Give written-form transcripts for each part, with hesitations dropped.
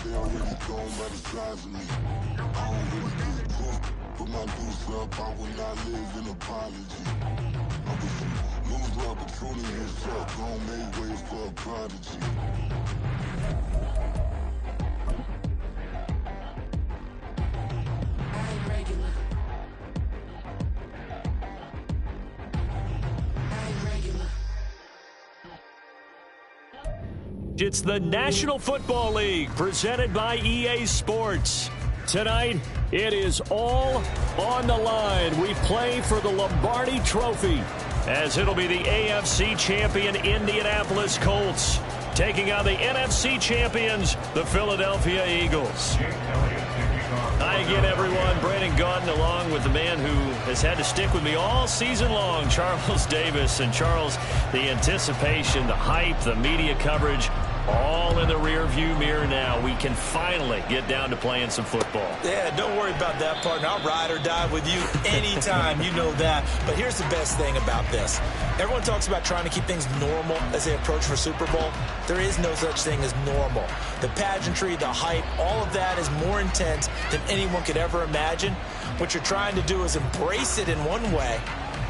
they already gone by the size of me. I don't really give a fuck. Put my deuce up, I will not live in apology. I was some loser opportunity and fuck, gon' make way for a prodigy. It's the National Football League presented by EA Sports. Tonight, it is all on the line. We play for the Lombardi Trophy, as it'll be the AFC champion Indianapolis Colts taking on the NFC champions, the Philadelphia Eagles. Hi again, everyone. Brandon Gaudin along with the man who has had to stick with me all season long, Charles Davis. And Charles, the anticipation, the hype, the media coverage, all in the rear-view mirror now. We can finally get down to playing some football. Yeah, don't worry about that, partner. I'll ride or die with you anytime. You know that. But here's the best thing about this. Everyone talks about trying to keep things normal as they approach for Super Bowl. There is no such thing as normal. The pageantry, the hype, all of that is more intense than anyone could ever imagine. What you're trying to do is embrace it in one way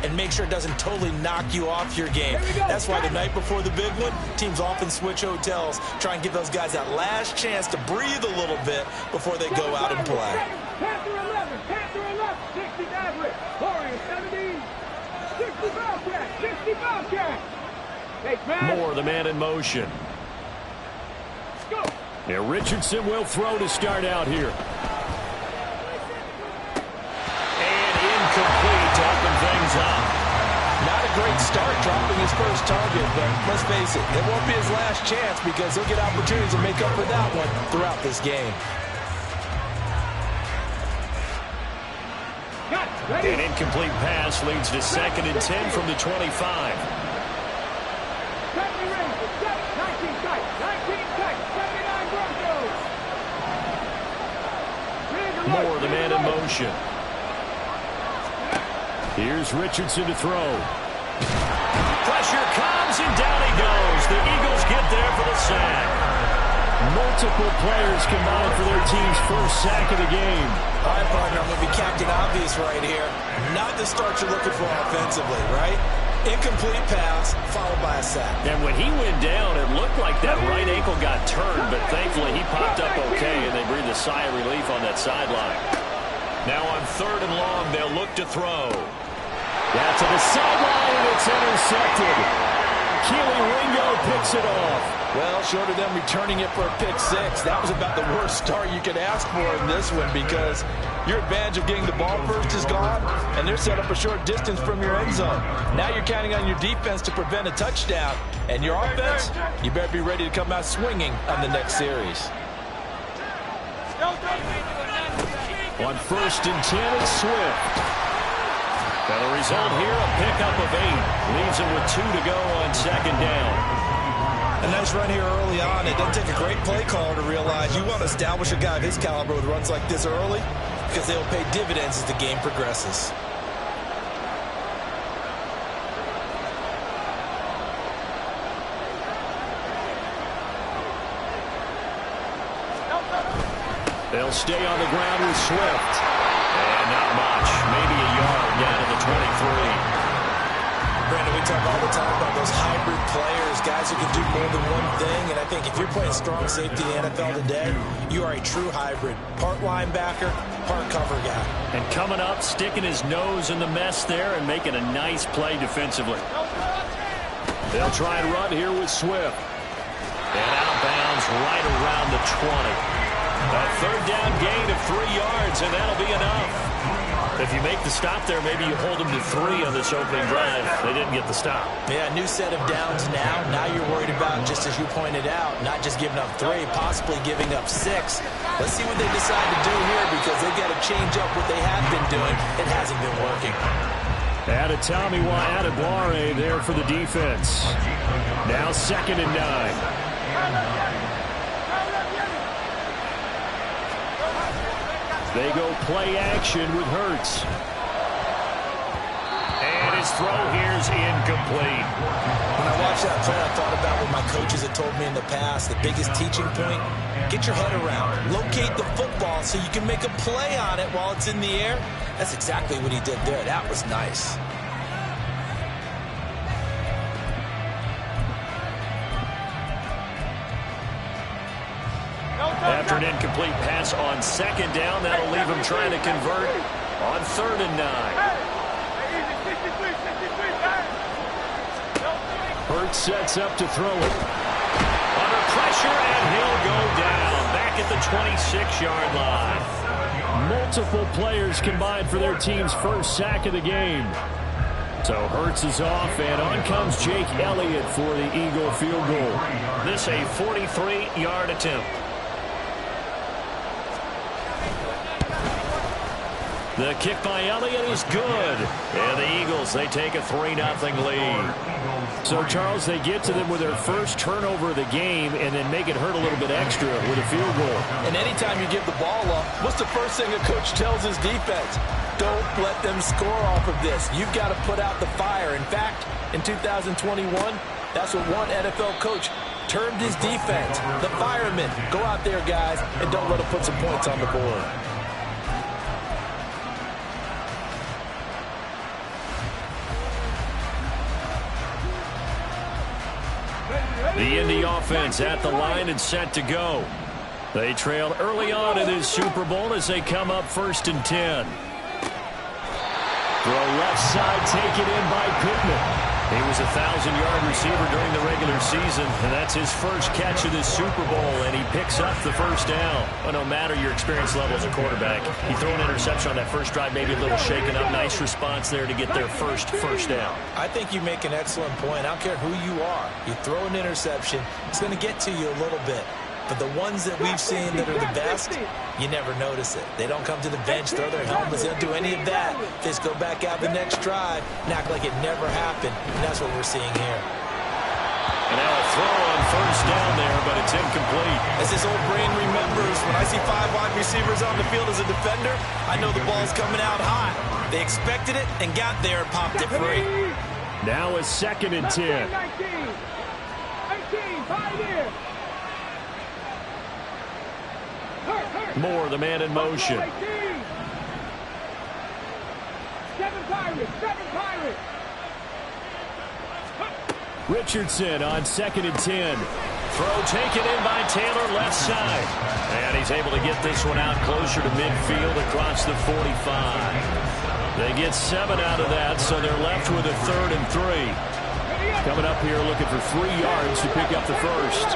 and make sure it doesn't totally knock you off your game. That's why the night before the big one, teams often switch hotels, try and give those guys that last chance to breathe a little bit before they go out and play. Panther 11, Panther 11, 60 Maverick, Warrior 17, 60 Bobcat, 60 Bobcat. Hey, man. More the man in motion. Let's go. Now Richardson will throw to start out here. And incomplete to open things up. Not a great start dropping his first target, but let's face it, it won't be his last chance because he'll get opportunities to make up for that one throughout this game. An incomplete pass leads to 2nd and 10 from the 25. More the man in motion. Here's Richardson to throw. Pressure comes and down he goes. The Eagles get there for the sack. Multiple players combined for their team's first sack of the game. All right, partner, I'm going to be Captain Obvious right here. Not the start you're looking for offensively, right? Incomplete pass, followed by a sack. And when he went down, it looked like that right ankle got turned, but thankfully he popped up okay, and they breathed a sigh of relief on that sideline. Now on 3rd and long, they'll look to throw. Down to the sideline, and it's intercepted. Keely Ringo picks it off. Well, short of them returning it for a pick six, that was about the worst start you could ask for in this one because your advantage of getting the ball first is gone, and they're set up a short distance from your end zone. Now you're counting on your defense to prevent a touchdown, and your offense, you better be ready to come out swinging on the next series. On 1st and 10, it's Swift. Now the result here, a pickup of 8. Leaves him with 2 to go on 2nd down. A nice run here early on. It doesn't take a great play caller to realize you want to establish a guy of his caliber with runs like this early because they'll pay dividends as the game progresses. They'll stay on the ground with Swift. And not much. Maybe a yard down to the 23. Brandon, we talk all the time about those hybrid players, guys who can do more than one thing, and I think if you're playing strong safety in the NFL today, you are a true hybrid. Part linebacker, part cover guy. And coming up, sticking his nose in the mess there and making a nice play defensively. They'll try and run here with Swift. And out of bounds right around the 20. A 3rd down gain of 3 yards, and that'll be enough. If you make the stop there, maybe you hold them to 3 on this opening drive. They didn't get the stop. Yeah, new set of downs now. Now you're worried about, just as you pointed out, not just giving up 3, possibly giving up 6. Let's see what they decide to do here because they've got to change up what they have been doing. It hasn't been working. Adetomiwa Adebawore there for the defense. Now 2nd and 9. They go play action with Hurts. And his his throw here's incomplete. When I watched that play, I thought about what my coaches had told me in the past. The biggest teaching point, get your head around. Locate the football so you can make a play on it while it's in the air. That's exactly what he did there. That was nice. After an incomplete pass on second down, that'll leave him trying to convert on 3rd and 9. Hurts sets up to throw it. Under pressure, and he'll go down. Back at the 26-yard line. Multiple players combined for their team's first sack of the game. So Hurts is off, and on comes Jake Elliott for the Eagle field goal. This a 43-yard attempt. The kick by Elliott is good. And the Eagles, they take a 3-0 lead. So, Charles, they get to them with their first turnover of the game and then make it hurt a little bit extra with a field goal. And anytime you give the ball up, what's the first thing a coach tells his defense? Don't let them score off of this. You've got to put out the fire. In fact, in 2021, that's what one NFL coach termed his defense. The firemen. Go out there, guys, and don't let them put some points on the board. The Indy offense at the line and set to go. They trailed early on in this Super Bowl as they come up 1st and 10. Throw left side, taken in by Pittman. He was a 1,000-yard receiver during the regular season, and that's his first catch of this Super Bowl, and he picks up the first down. But no matter your experience level as a quarterback, he threw an interception on that first drive, maybe a little shaken up. Nice response there to get their first down. I think you make an excellent point. I don't care who you are. You throw an interception, it's going to get to you a little bit. But the ones that we've seen that are the best, you never notice it. They don't come to the bench, throw their helmets, they don't do any of that. They just go back out the next drive and act like it never happened. And that's what we're seeing here. And now a throw on first down there, but it's incomplete. As his old brain remembers, when I see 5 wide receivers on the field as a defender, I know the ball's coming out hot. They expected it and got there and popped it free. Now a 2nd and 10. 19, 5 here. Moore, the man in motion. 7 Pirates, 7 Pirates. Richardson on 2nd and 10. Throw taken in by Taylor, left side. And he's able to get this one out closer to midfield across the 45. They get 7 out of that, so they're left with a 3rd and 3. Coming up here looking for 3 yards to pick up the first.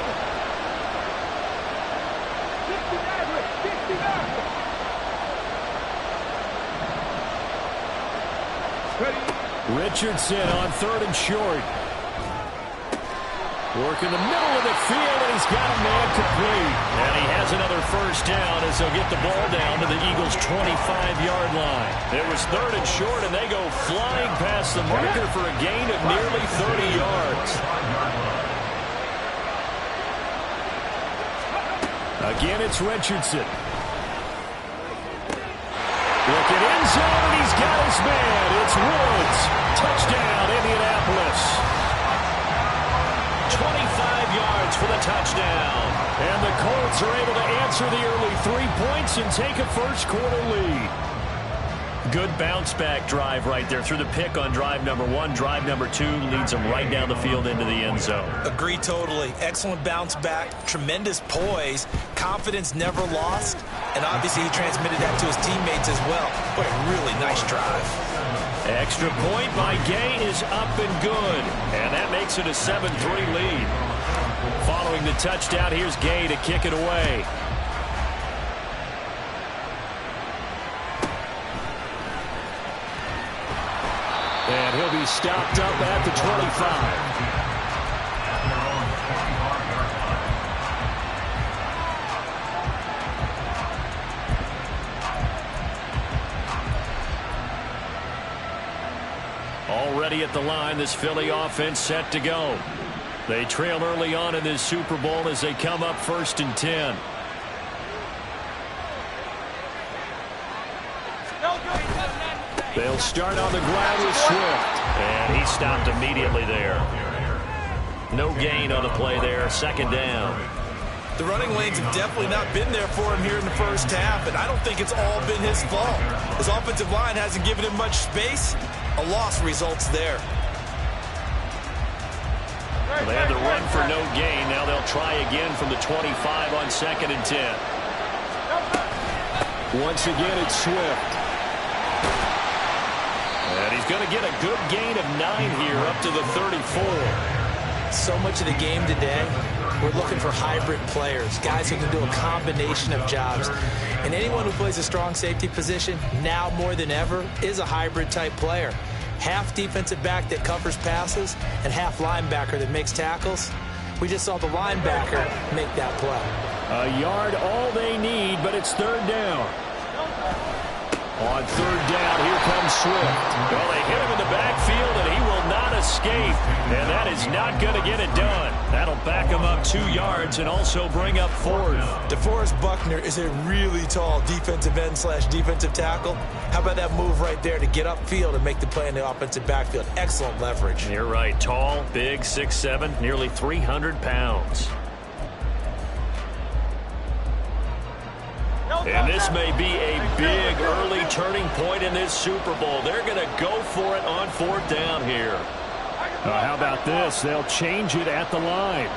Richardson on 3rd and short. Work in the middle of the field, and he's got a man complete. And he has another first down as they'll get the ball down to the Eagles' 25-yard line. It was 3rd and short, and they go flying past the marker for a gain of nearly 30 yards. Again, it's Richardson. Looking end zone, and he's got his man. It's Woods. Touchdown, Indianapolis. 25 yards for the touchdown. And the Colts are able to answer the early 3 points and take a first-quarter lead. Good bounce-back drive right there. Through the pick on drive number 1. Drive number 2 leads them right down the field into the end zone. Agree totally. Excellent bounce back. Tremendous poise. Confidence never lost. And obviously he transmitted that to his teammates as well. What a really nice drive. Extra point by Gay is up and good. And that makes it a 7-3 lead. Following the touchdown, here's Gay to kick it away. And he'll be stopped up at the 25. Already at the line, this Philly offense set to go. They trail early on in this Super Bowl as they come up 1st and 10. They'll start on the ground with Swift. And he stopped immediately there. No gain on the play there. Second down. The running lanes have definitely not been there for him here in the first half, and I don't think it's all been his fault. His offensive line hasn't given him much space. A loss results there. Well, they had the run for no gain. Now they'll try again from the 25 on 2nd and 10. Once again, it's Swift. And he's going to get a good gain of 9 here up to the 34. So much of the game today, we're looking for hybrid players, guys who can do a combination of jobs. And anyone who plays a strong safety position, now more than ever, is a hybrid type player. Half defensive back that covers passes and half linebacker that makes tackles. We just saw the linebacker make that play. A yard all they need, but it's 3rd down. On 3rd down, here comes Swift. Well, they hit him in the backfield, and he will not escape. And that is not going to get it done. That'll back him up 2 yards and also bring up 4th. DeForest Buckner is a really tall defensive end / defensive tackle. How about that move right there to get upfield and make the play in the offensive backfield? Excellent leverage. You're right. Tall, big, 6'7", nearly 300 pounds. And this may be a big early turning point in this Super Bowl. They're going to go for it on 4th down here. How about this? They'll change it at the line.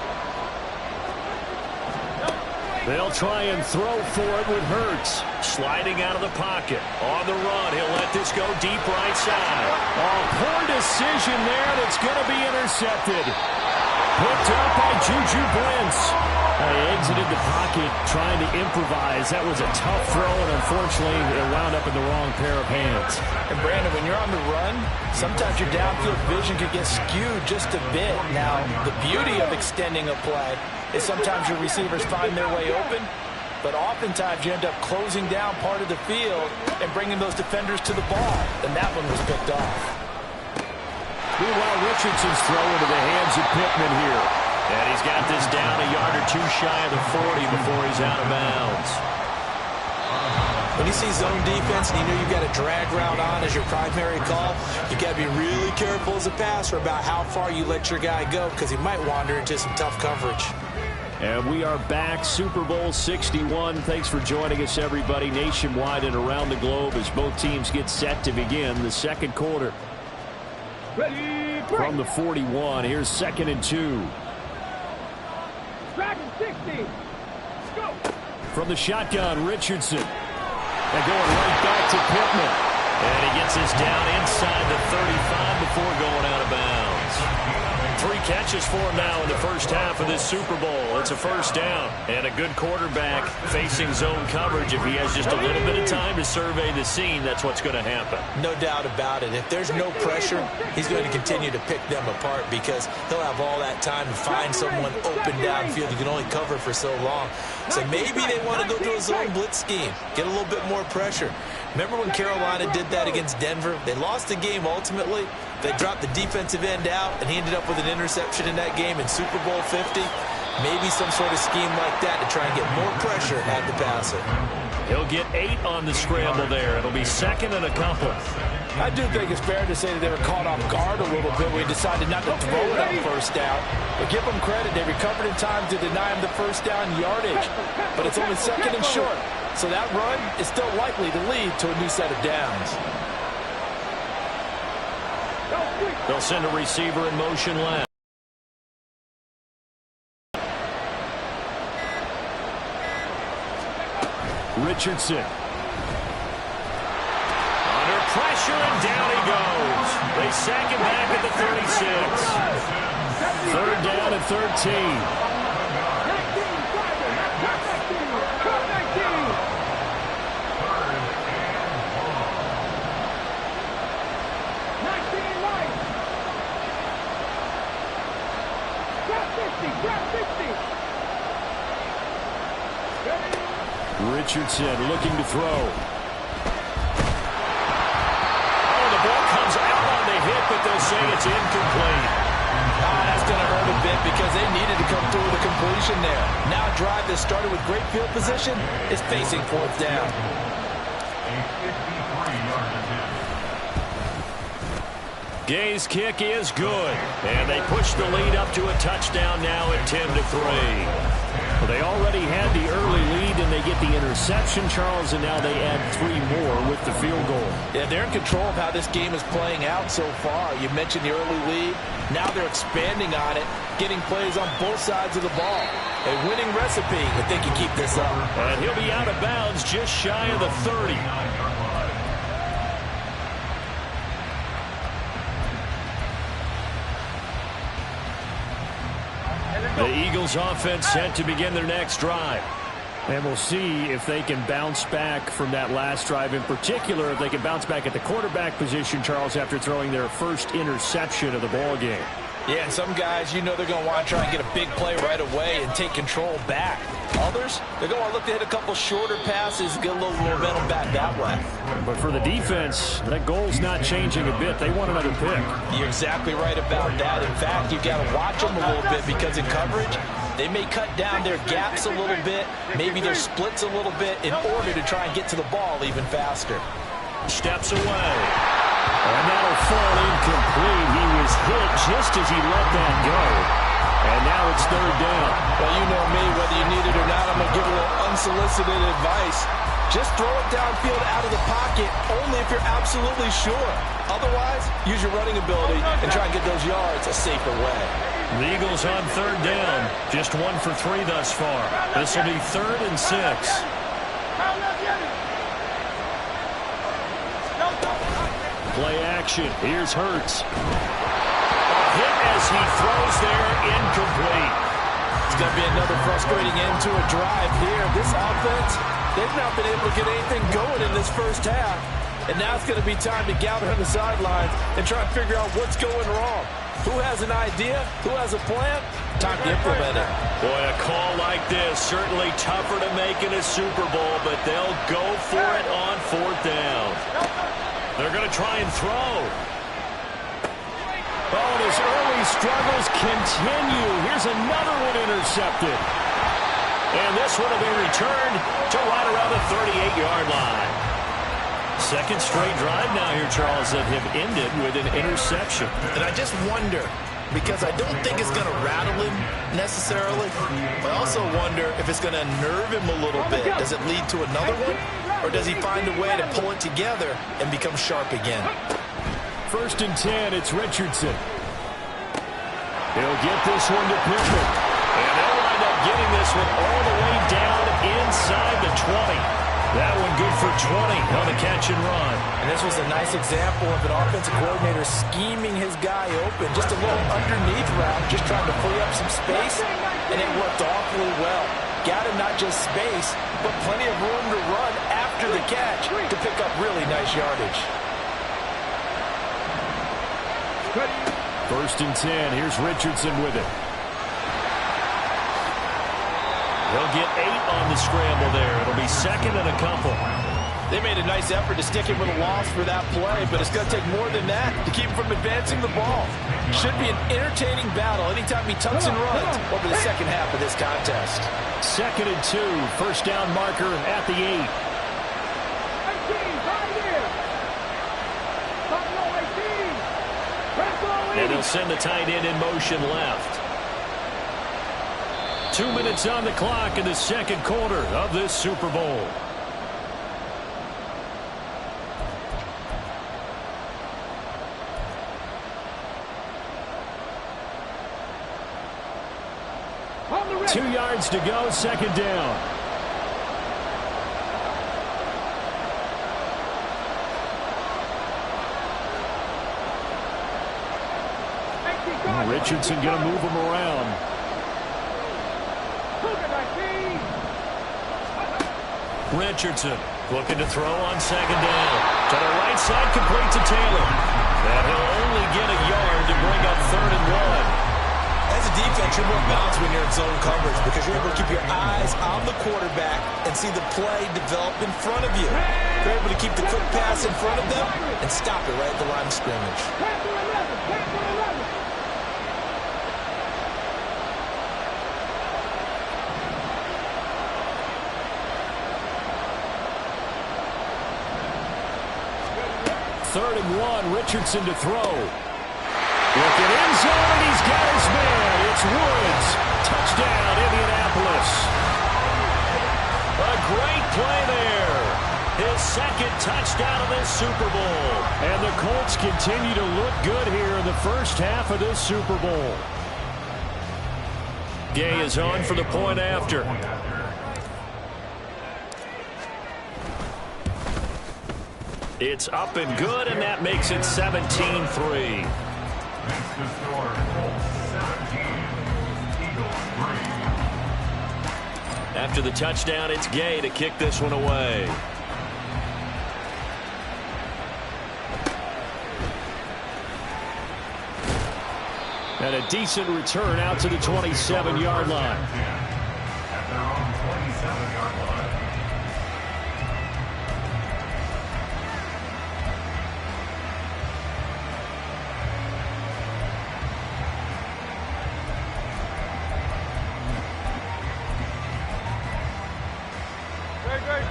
They'll try and throw for it with Hurts. Sliding out of the pocket. On the run, he'll let this go deep right side. Oh, poor decision there, and it's going to be intercepted. Picked up by Juju Brents. He exited the pocket trying to improvise. That was a tough throw, and unfortunately, it wound up in the wrong pair of hands. And, Brandon, when you're on the run, sometimes your downfield vision could get skewed just a bit. Now, the beauty of extending a play is sometimes your receivers find their way open, but oftentimes you end up closing down part of the field and bringing those defenders to the ball, and that one was picked off. Meanwhile, Richardson's throw into the hands of Pittman here. And he's got this down a yard or 2 shy of the 40 before he's out of bounds. When you see zone defense and you know you've got a drag route on as your primary call, you've got to be really careful as a passer about how far you let your guy go because he might wander into some tough coverage. And we are back, Super Bowl 61. Thanks for joining us, everybody, nationwide and around the globe as both teams get set to begin the 2nd quarter. From the 41, here's 2nd and 2. Dragon 60. Go. From the shotgun, Richardson. And going right back to Pittman. And he gets this down inside the 35 before going out of bounds. 3 catches for him now in the first half of this Super Bowl. It's a 1st down. And a good quarterback facing zone coverage. If he has just a little bit of time to survey the scene, that's what's going to happen. No doubt about it. If there's no pressure, he's going to continue to pick them apart because he'll have all that time to find someone open downfield. You can only cover for so long. So maybe they want to go to a zone blitz scheme, get a little bit more pressure. Remember when Carolina did that against Denver? They lost the game ultimately. They dropped the defensive end out, and he ended up with an interception in that game in Super Bowl 50. Maybe some sort of scheme like that to try and get more pressure at the passer. He'll get 8 on the scramble there. It'll be 2nd and a couple. I do think it's fair to say that they were caught off guard a little bit when he decided not to throw it on 1st down. But give them credit. They recovered in time to deny him the 1st down yardage. But it's only 2nd and short. So that run is still likely to lead to a new set of downs. They'll send a receiver in motion left. Richardson. Under pressure, and down he goes. They sack him back at the 36. 3rd down and 13. Richardson looking to throw. Oh, the ball comes out on the hit, but they'll say it's incomplete. That's going to hurt a bit because they needed to come through with a completion there. Now a drive that started with great field position is facing 4th down. Gay's kick is good. And they push the lead up to a touchdown now at 10-3. Well, they already had the early lead, and they get the interception, Charles, and now they add 3 more with the field goal. Yeah, they're in control of how this game is playing out so far. You mentioned the early lead. Now they're expanding on it, getting plays on both sides of the ball. A winning recipe if they can keep this up. And he'll be out of bounds just shy of the 30. The Eagles offense set to begin their next drive. And we'll see if they can bounce back from that last drive. In particular, if they can bounce back at the quarterback position, Charles, after throwing their first interception of the ball game. Yeah, and some guys, you know they're going to want to try and get a big play right away and take control back. Others, they're going to look to hit a couple shorter passes and get a little momentum back that way. But for the defense, that goal's not changing a bit. They want another pick. You're exactly right about that. In fact, you've got to watch them a little bit because in coverage, they may cut down their gaps a little bit, maybe their splits a little bit in order to try and get to the ball even faster. Steps away. And that'll fall incomplete. He was hit just as he let that go. And now it's third down. Well, you know me, whether you need it or not, I'm going to give a little unsolicited advice. Just throw it downfield out of the pocket, only if you're absolutely sure. Otherwise, use your running ability and try and get those yards a safer way. The Eagles on third down. Just 1 for 3 thus far. This will be 3rd and 6. Play action. Here's Hurts. Hit as he throws there, incomplete. It's going to be another frustrating end to a drive here. This offense, they've not been able to get anything going in this first half. And now it's going to be time to gather on the sidelines and try and figure out what's going wrong. Who has an idea? Who has a plan? Time to implement it. Boy, a call like this, certainly tougher to make in a Super Bowl, but they'll go for it on 4th down. They're going to try and throw. Oh, and his early struggles continue. Here's another one intercepted. And this one will be returned to right around the 38-yard line. Second straight drive now here, Charles, that have ended with an interception. And I just wonder, because I don't think it's going to rattle him necessarily, but I also wonder if it's going to nerve him a little bit. Does it lead to another one? Or does he find a way to pull it together and become sharp again? 1st and 10, it's Richardson. He'll get this one to Pittman. And they'll wind up getting this one all the way down inside the 20. That one good for 20 on the catch and run. And this was a nice example of an offensive coordinator scheming his guy open. Just a little underneath route, just trying to free up some space, and it worked awfully well. Got him not just space, but plenty of room to run after the catch to pick up really nice yardage. 1st and 10. Here's Richardson with it. He'll get 8 on the scramble there. It'll be 2nd and a couple. They made a nice effort to stick him with a loss for that play, but it's going to take more than that to keep him from advancing the ball. Should be an entertaining battle anytime he tucks and runs over the second half of this contest. 2nd and 2. First down marker at the 8. And they'll send the tight end in motion left. 2 minutes on the clock in the second quarter of this Super Bowl. On 2 yards to go, 2nd down. Richardson going to move him around. Richardson looking to throw on 2nd down. To the right side, complete to Taylor. And he'll only get a yard to bring up 3rd and 1. As a defense, you're more balanced when you're in zone coverage because you're able to keep your eyes on the quarterback and see the play develop in front of you. You're able to keep the quick pass in front of them and stop it right at the line of scrimmage. Third and 1, Richardson to throw. Looking in zone, and he's got his man. It's Woods. Touchdown, Indianapolis. A great play there. His second touchdown of this Super Bowl. And the Colts continue to look good here in the first half of this Super Bowl. Gay is on for the point after. It's up and good, and that makes it 17-3. After the touchdown, it's Gay to kick this one away. And a decent return out to the 27-yard line.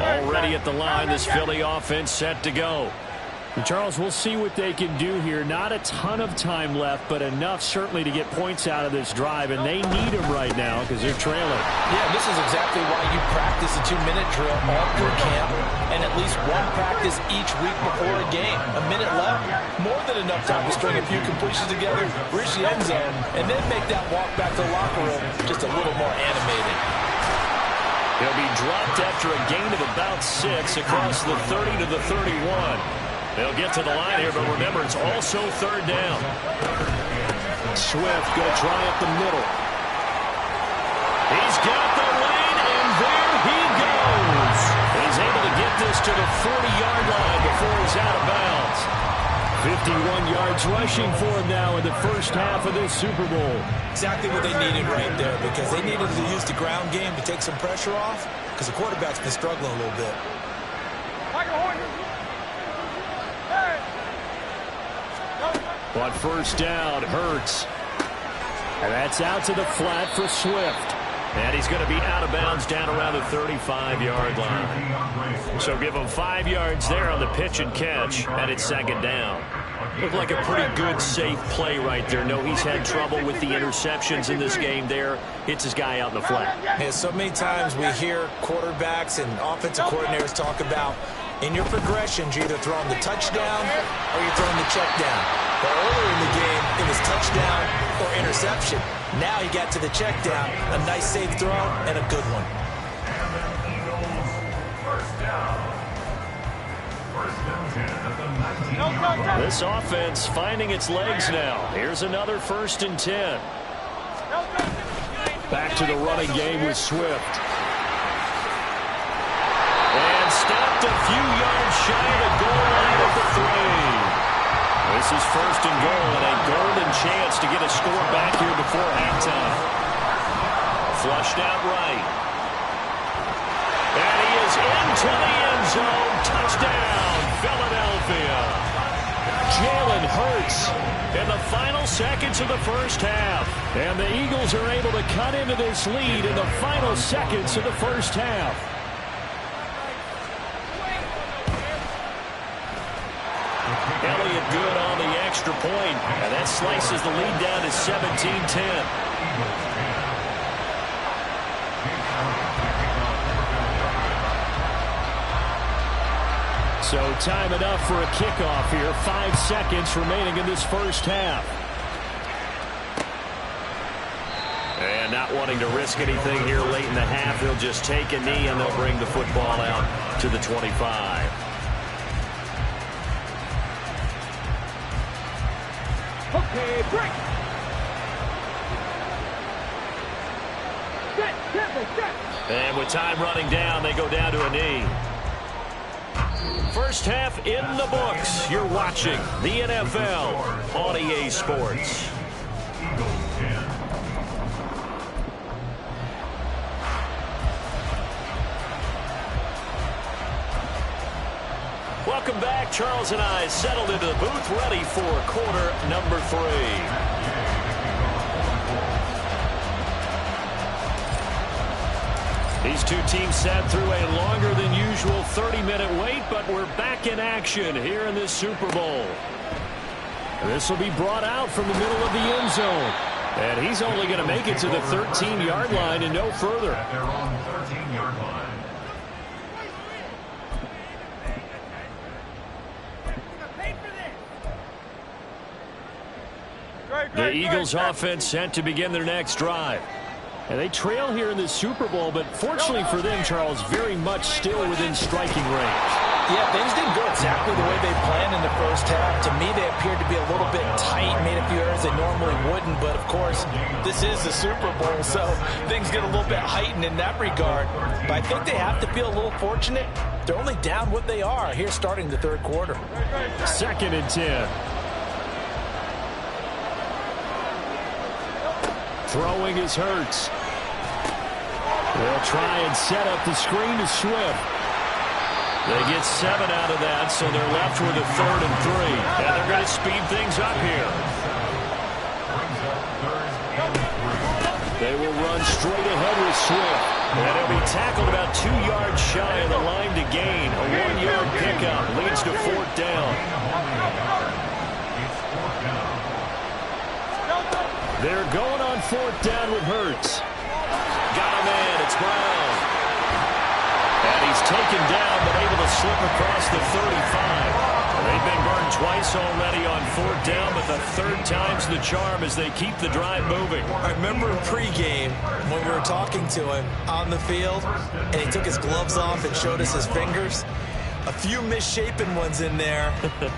Already at the line, this Philly offense set to go. And Charles, we'll see what they can do here. Not a ton of time left, but enough certainly to get points out of this drive, and they need them right now because they're trailing. Yeah, this is exactly why you practice a 2-minute drill all through camp and at least one practice each week before a game. A minute left, more than enough time to string a few completions together, reach the end zone, and then make that walk back to the locker room just a little more animated. He'll be dropped after a gain of about 6 across the 30 to the 31. They'll get to the line here, but remember, it's also third down. Swift going to try up the middle. He's got the lane, and there he goes. He's able to get this to the 40-yard line before he's out of bounds. 51 yards rushing for him now in the first half of this Super Bowl. Exactly what they needed right there, because they needed to use the ground game to take some pressure off, because the quarterback's been struggling a little bit. On first down, Hurts. And that's out to the flat for Swift. And he's going to be out of bounds down around the 35-yard line. So give him 5 yards there on the pitch and catch, and it's second down. Looked like a pretty good, safe play right there. No, he's had trouble with the interceptions in this game there. Hits his guy out in the flat. Yeah, so many times we hear quarterbacks and offensive coordinators talk about in your progressions, you're either throwing the touchdown or you're throwing the check down. But earlier in the game, it was touchdown or interception. Now he got to the check down, a nice safe throw, and a good one. This offense finding its legs now. Here's another 1st and 10. Back to the running game with Swift. And stopped a few yards shy of the goal line at the 3. This is 1st and goal and a golden chance to get a score back here before halftime. Flushed out right. And he is into the end zone. Touchdown, Philadelphia. Jalen Hurts in the final seconds of the first half. And the Eagles are able to cut into this lead in the final seconds of the first half. Elliott good on the extra point, and that slices the lead down to 17-10. So time enough for a kickoff here. 5 seconds remaining in this first half. And not wanting to risk anything here late in the half, he'll just take a knee and they'll bring the football out to the 25. Okay, break. Set. And with time running down, they go down to a knee. First half in the books. You're watching the NFL on EA Sports. Welcome back. Charles and I settled into the booth, ready for quarter number 3. These two teams sat through a longer than usual 30-minute wait, but we're back in action here in this Super Bowl. This will be brought out from the middle of the end zone. And he's only going to make it to the 13-yard line and no further. At their own 13-yard line. The Eagles offense set to begin their next drive. And they trail here in the Super Bowl, but fortunately for them, Charles, very much still within striking range. Yeah, things didn't go exactly the way they planned in the first half. To me, they appeared to be a little bit tight, made a few errors they normally wouldn't. But, of course, this is the Super Bowl, so things get a little bit heightened in that regard. But I think they have to feel a little fortunate. They're only down what they are here starting the third quarter. 2nd and 10. Throwing is Hurts. They'll try and set up the screen to Swift. They get 7 out of that, so they're left with a 3rd and 3. And they're going to speed things up here. They will run straight ahead with Swift. And he'll be tackled about 2 yards shy of the line to gain. A 1-yard pickup leads to 4th down. They're going on 4th down with Hurts. Got a man. It's Brown. And he's taken down, but able to slip across the 35. They've been burned twice already on 4th down, but the 3rd time's the charm as they keep the drive moving. I remember pregame when we were talking to him on the field, and he took his gloves off and showed us his fingers. A few misshapen ones in there,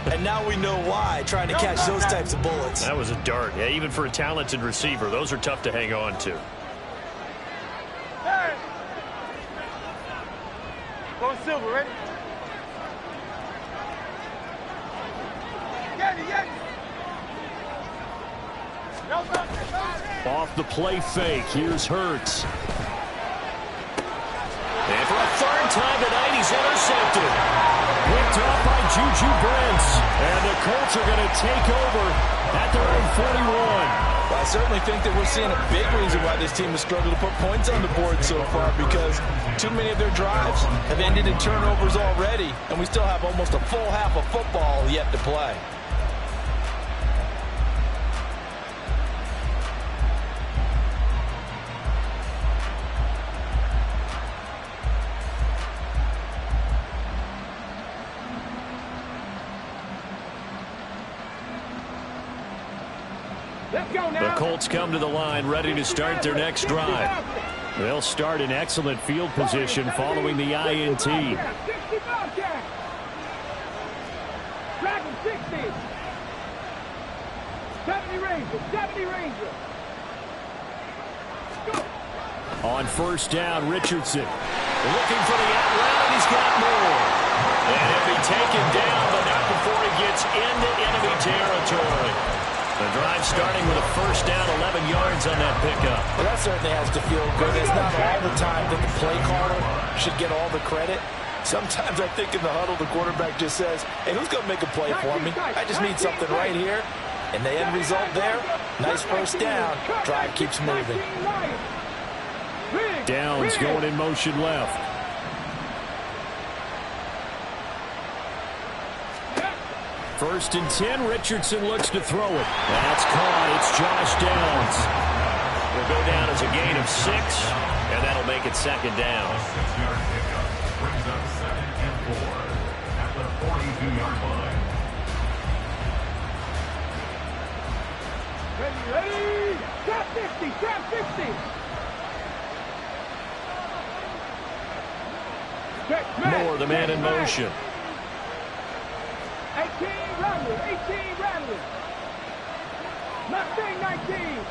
and now we know why, trying to catch those types of bullets. That was a dart. Yeah, even for a talented receiver, those are tough to hang on to. Go Silver, ready? Off the play fake, here's Hurts. And for a 3rd time tonight, he's intercepted. Picked off by Juju Brents. And the Colts are going to take over at their own 41. Well, I certainly think that we're seeing a big reason why this team has struggled to put points on the board so far, because too many of their drives have ended in turnovers already, and we still have almost a full half of football yet to play. The Colts come to the line ready to start their next drive. They'll start in excellent field position following the INT. 60 Bobcat. Dragon 60. 70 Ranger. 70 Ranger. On 1st down, Richardson looking for the out route, and he's got more. And he'll be taken down, but not before he gets into enemy territory. The drive starting with a 1st down, 11 yards on that pickup. Well, that certainly has to feel good. It's not all the time that the play caller should get all the credit. Sometimes I think in the huddle, the quarterback just says, hey, who's going to make a play for me? I just need something right here. And the end result there, nice 1st down. Drive keeps moving. Downs going in motion left. First and 10, Richardson looks to throw it. That's caught. It's Josh Downs. Will go down as a gain of 6, and that'll make it 2nd down. A 6-yard pickup brings up 2nd and 4 at the 42-yard line. Ready? Trap 50, trap 50. Moore, the man in motion. 18 Rattler, 18 Rattler. Mustang 19.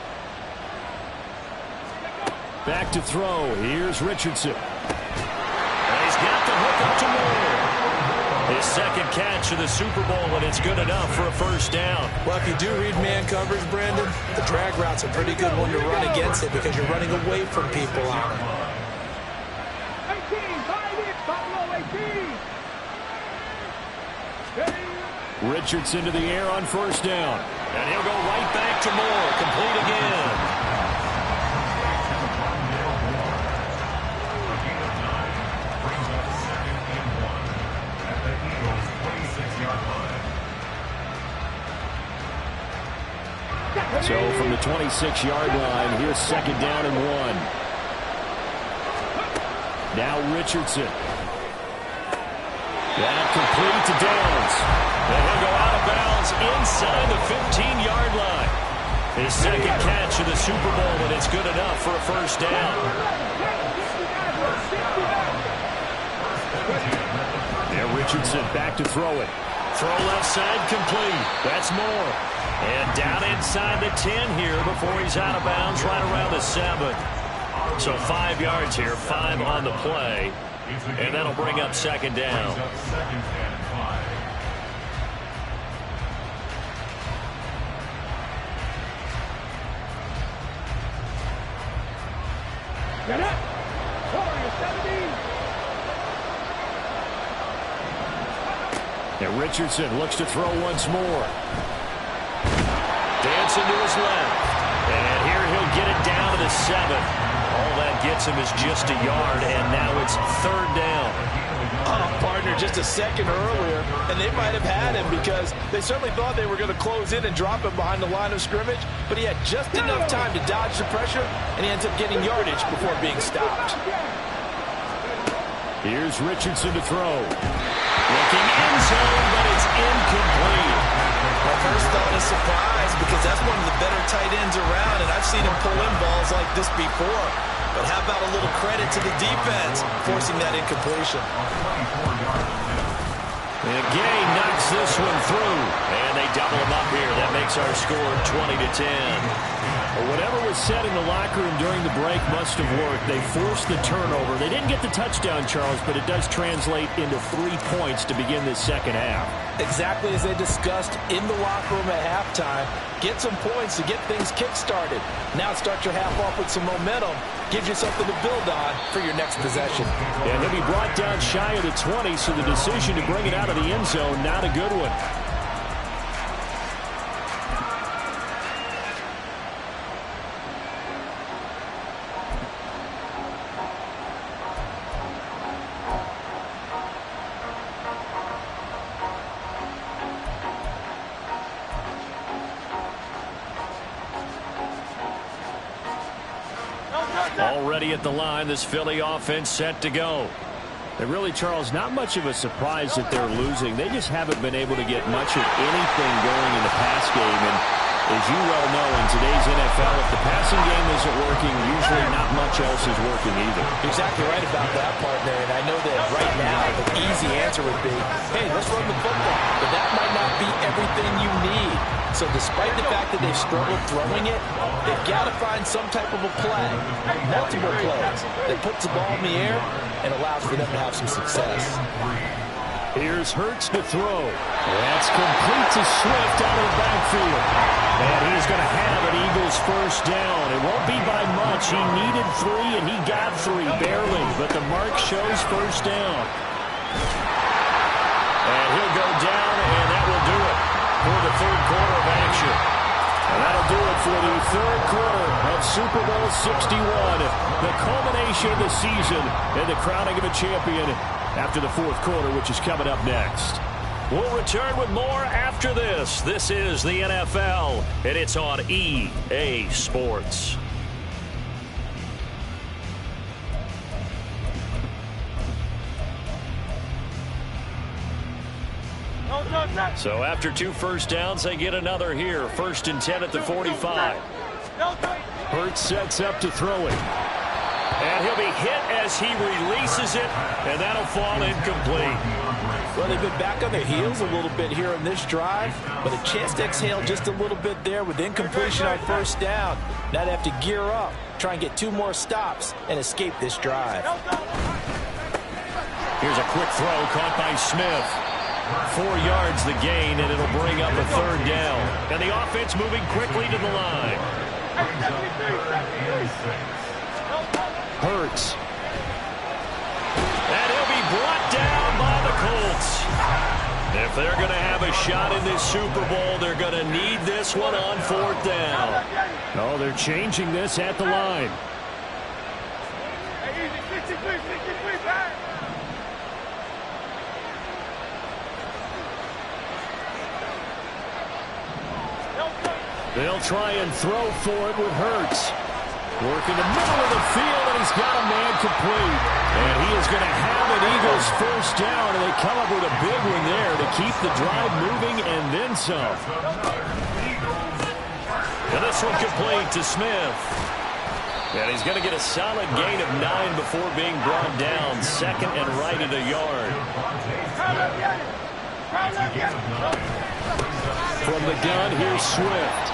Back to throw. Here's Richardson. And he's got the hook up to Moore. His 2nd catch of the Super Bowl, and it's good enough for a 1st down. Well, if you do read man coverage, Brandon, the drag route's a pretty good one to run against it because you're running away from people out. 18, behind it, Buffalo 18. Richardson to the air on 1st down. And he'll go right back to Moore. Complete again. So from the 26-yard line, here's second down and 1. Now Richardson. That complete to Downs. And he'll go out of bounds inside the 15-yard line. His second catch of the Super Bowl, and it's good enough for a first down. Now Richardson back to throw it. Throw left side complete. That's Moore. And down inside the 10 here before he's out of bounds right around the 7. So 5 yards here, 5 on the play. And that'll bring up second down. Get up! Warriors 17! And Richardson looks to throw once more. Dancing to his left. And here he'll get it down to the 7. All that gets him is just a yard, and now it's third down. Partner, just a second earlier, and they might have had him because they certainly thought they were going to close in and drop him behind the line of scrimmage, but he had just enough time to dodge the pressure, and he ends up getting yardage before being stopped. Here's Richardson to throw. Looking end zone, but it's incomplete. My first thought is surprise because that's one of the better tight ends around, and I've seen him pull in balls like this before. But how about a little credit to the defense forcing that incompletion? And Gay knocks this one through, and they double him up here. That makes our score 20-10. Well, whatever was said in the locker room during the break must have worked. They forced the turnover. They didn't get the touchdown, Charles, but it does translate into 3 points to begin this second half. Exactly as they discussed in the locker room at halftime. Get some points to get things kick-started. Now start your half off with some momentum. Gives you something to build on for your next possession. And he'll be brought down shy of the 20, so the decision to bring it out of the end zone, not a good one. Already at the line, this Philly offense set to go. And really, Charles, not much of a surprise that they're losing. They just haven't been able to get much of anything going in the pass game. And as you well know, in today's NFL, if the passing game isn't working, usually not much else is working either. Exactly right about that, partner. And I know that right now the easy answer would be, hey, let's run the football. But that might not be everything you need. So despite the fact that they've struggled throwing it, they've got to find some type of a play, multiple plays, that puts the ball in the air and allows for them to have some success. Here's Hurts to throw. That's complete to Swift out of the backfield. And he's going to have an Eagles first down. It won't be by much. He needed 3, and he got 3, barely. But the mark shows first down. And he'll go down, and that will do it for the third quarter of action. And that'll do it for the third quarter of Super Bowl 61. The culmination of the season and the crowning of a champion after the fourth quarter, which is coming up next. We'll return with more after this. This is the NFL, and it's on EA Sports. So after 2 first downs, they get another here. 1st and 10 at the 45. Hurts sets up to throw it. And he'll be hit as he releases it, and that'll fall incomplete. Well, they've been back on their heels a little bit here in this drive, but a chance to exhale just a little bit there with incompletion on first down. Now they have to gear up, try and get 2 more stops, and escape this drive. Here's a quick throw caught by Smith. 4 yards the gain, and it'll bring up a third down. And the offense moving quickly to the line. Hurts. And he'll be brought down by the Colts. If they're going to have a shot in this Super Bowl, they're going to need this one on 4th down. Oh, they're changing this at the line. They'll try and throw for it with Hurts. Working the middle of the field, and he's got a man complete. And he is going to have an Eagles first down, and they come up with a big one there to keep the drive moving and then some. And this one complete to Smith. And he's going to get a solid gain of 9 before being brought down. Second and right at a yard. From the gun, here's Swift.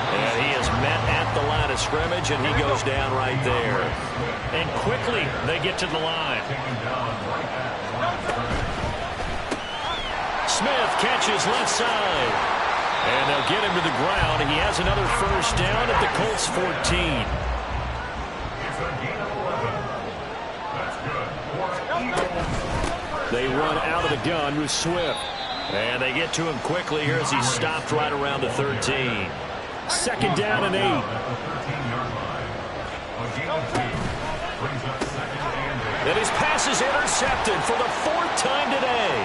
And he is met at the line of scrimmage, and he goes down right there. And quickly, they get to the line. Smith catches left side. And they'll get him to the ground. He has another first down at the Colts 14. They run out of the gun with Swift. And they get to him quickly here as he's stopped right around the 13. Second down and 8. And his pass is intercepted for the 4th time today.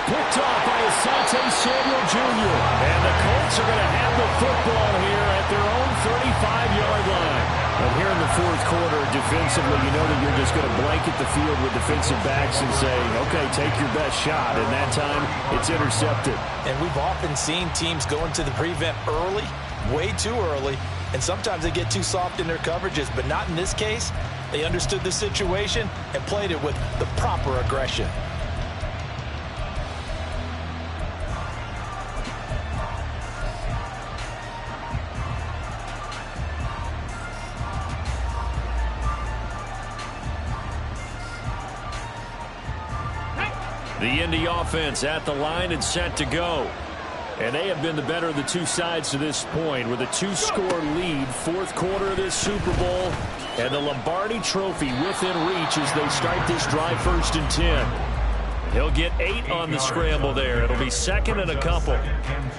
Picked off by Asante Samuel Jr. And the Colts are going to have the football here at their own 35-yard line. But here in the 4th quarter, defensively, you know that you're just going to blanket the field with defensive backs and say, okay, take your best shot. And that time, it's intercepted. And we've often seen teams go into the prevent early, way too early, and sometimes they get too soft in their coverages, but not in this case. They understood the situation and played it with the proper aggression. The Indy offense at the line and set to go. And they have been the better of the two sides to this point with a 2-score lead, 4th quarter of this Super Bowl, and the Lombardi Trophy within reach as they start this drive 1st and 10. He'll get 8 on the scramble there. It'll be 2nd and a couple.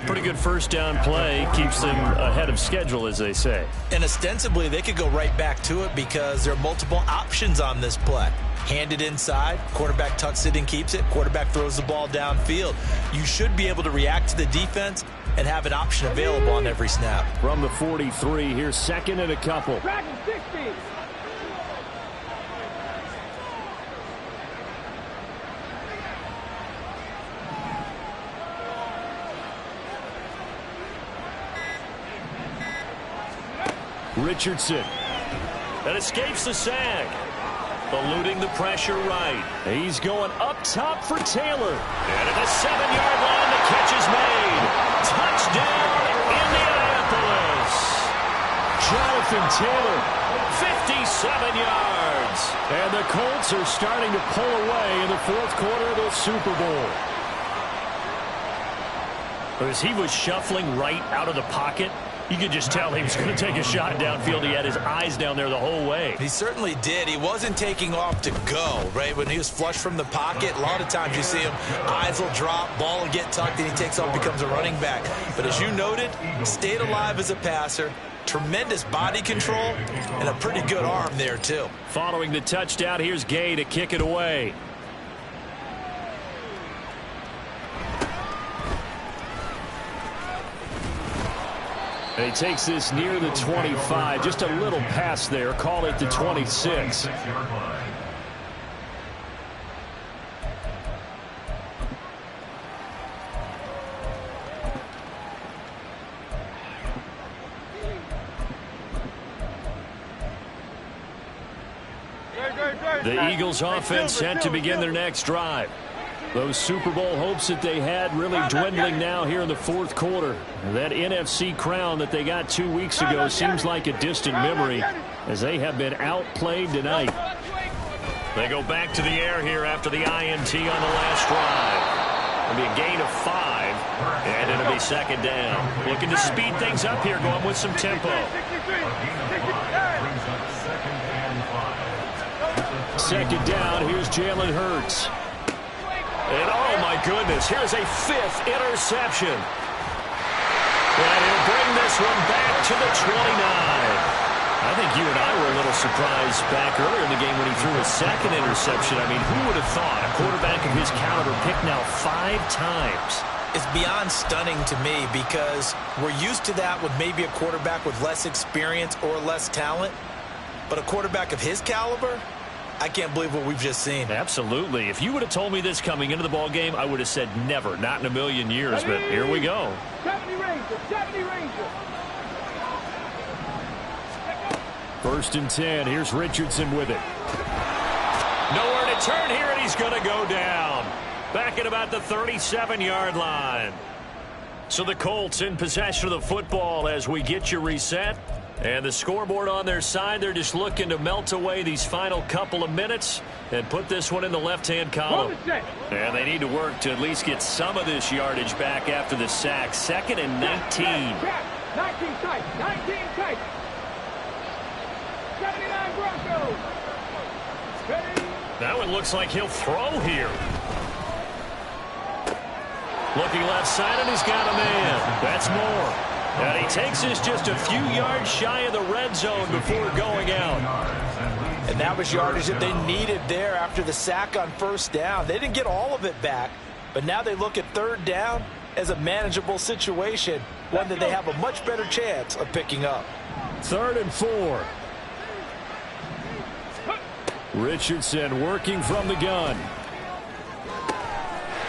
Pretty good first down play. Keeps them ahead of schedule, as they say. And ostensibly, they could go right back to it because there are multiple options on this play. Handed inside, quarterback tucks it and keeps it, quarterback throws the ball downfield. You should be able to react to the defense and have an option available on every snap. From the 43, here's 2nd and a couple. Richardson. That escapes the sack. Eluding the pressure right. He's going up top for Taylor. And at the 7-yard line, the catch is made. Touchdown, Indianapolis. Jonathan Taylor, 57 yards. And the Colts are starting to pull away in the 4th quarter of the Super Bowl. As he was shuffling right out of the pocket, you could just tell he was going to take a shot downfield. He had his eyes down there the whole way. He certainly did. He wasn't taking off to go, right? When he was flush from the pocket, a lot of times you see him, eyes will drop, ball will get tucked, and he takes off, becomes a running back. But as you noted, stayed alive as a passer, tremendous body control, and a pretty good arm there, too. Following the touchdown, here's Gay to kick it away. And he takes this near the 25. Just a little pass there. Call it the 26. The Eagles offense set to begin their next drive. Those Super Bowl hopes that they had really dwindling now here in the 4th quarter. That NFC crown that they got 2 weeks ago seems like a distant memory as they have been outplayed tonight. They go back to the air here after the INT on the last drive. It'll be a gain of 5, and it'll be 2nd down. Looking to speed things up here, going with some tempo. 2nd down, here's Jalen Hurts. And oh my goodness, here's a 5th interception. And he'll bring this one back to the 29. I think you and I were a little surprised back earlier in the game when he threw a 2nd interception. I mean, who would have thought a quarterback of his caliber picked now 5 times? is beyond stunning to me because we're used to that with maybe a quarterback with less experience or less talent. But a quarterback of his caliber, I can't believe what we've just seen. Absolutely. If you would have told me this coming into the ball game, I would have said never, not in a million years. But here we go. 70 Rangers, 70 Rangers. 1st and 10. Here's Richardson with it. Nowhere to turn here, and he's going to go down. Back at about the 37-yard line. So the Colts in possession of the football as we get you reset. And the scoreboard on their side, they're just looking to melt away these final couple of minutes and put this one in the left-hand column. And they need to work to at least get some of this yardage back after the sack. 2nd and 19. 19 tight, 19 tight. 79 Broncos. That one looks like he'll throw here. Looking left side, and he's got a man. That's Moore. And he takes us just a few yards shy of the red zone before going out. And that was yardage that they needed there after the sack on 1st down. They didn't get all of it back, but now they look at 3rd down as a manageable situation, one that they have a much better chance of picking up. 3rd and 4. Richardson working from the gun.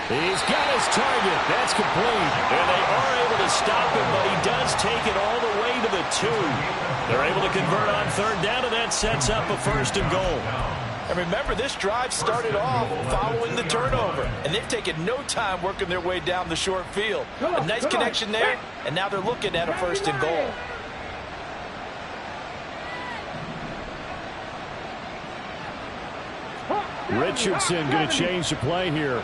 He's got his target. That's complete. And they are able to stop him, but he does take it all the way to the 2. They're able to convert on 3rd down, and that sets up a 1st and goal. And remember, this drive started off following the turnover, and they've taken no time working their way down the short field. A nice connection there, and now they're looking at a 1st and goal. Richardson going to change the play here.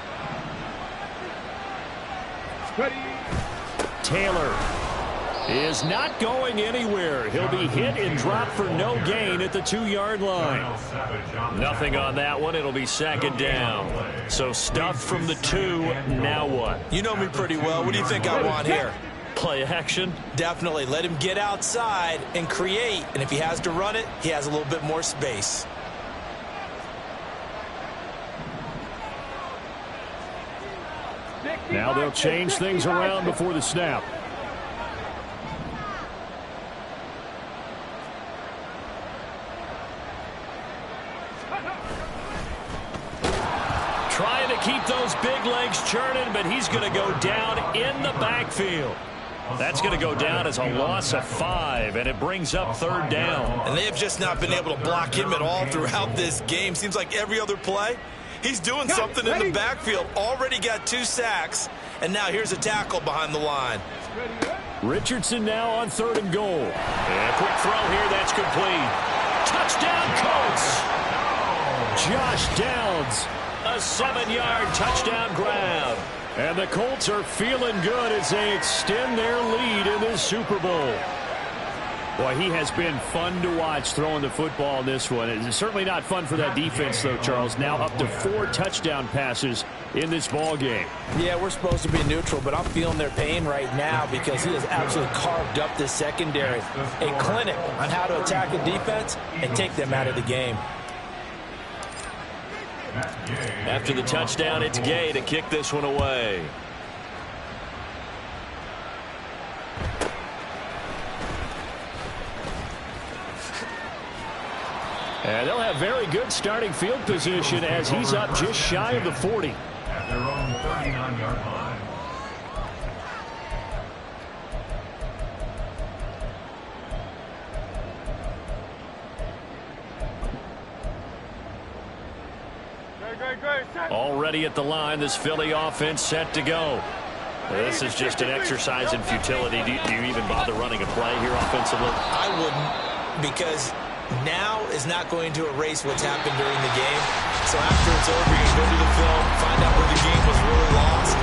Taylor is not going anywhere. He'll be hit and dropped for no gain at the 2-yard line. Nothing on that one. It'll be 2nd down. So stuff from the 2. Now what? You know me pretty well. What do you think I want here? Play action? Definitely. Let him get outside and create. And if he has to run it, he has a little bit more space. Now they'll change things around before the snap. Trying to keep those big legs churning, but he's going to go down in the backfield. That's going to go down as a loss of 5, and it brings up 3rd down. And they have just not been able to block him at all throughout this game. Seems like every other play, he's doing something in the backfield. Already got 2 sacks, and now here's a tackle behind the line. Richardson now on 3rd and goal. And a quick throw here, that's complete. Touchdown, Colts! Josh Downs, a 7-yard touchdown grab. And the Colts are feeling good as they extend their lead in this Super Bowl. Boy, he has been fun to watch throwing the football in this one. It's certainly not fun for that defense, though, Charles. Now up to 4 touchdown passes in this ball game. Yeah, we're supposed to be neutral, but I'm feeling their pain right now because he has absolutely carved up this secondary. A clinic on how to attack a defense and take them out of the game. After the touchdown, it's Gay to kick this one away. And they'll have very good starting field position as he's up just shy of the 40. At their own 39-yard line. Already at the line, this Philly offense set to go. This is just an exercise in futility. Do you even bother running a play here offensively? I wouldn't, because now is not going to erase what's happened during the game. So after it's over, you can go to the film, find out where the game was really lost,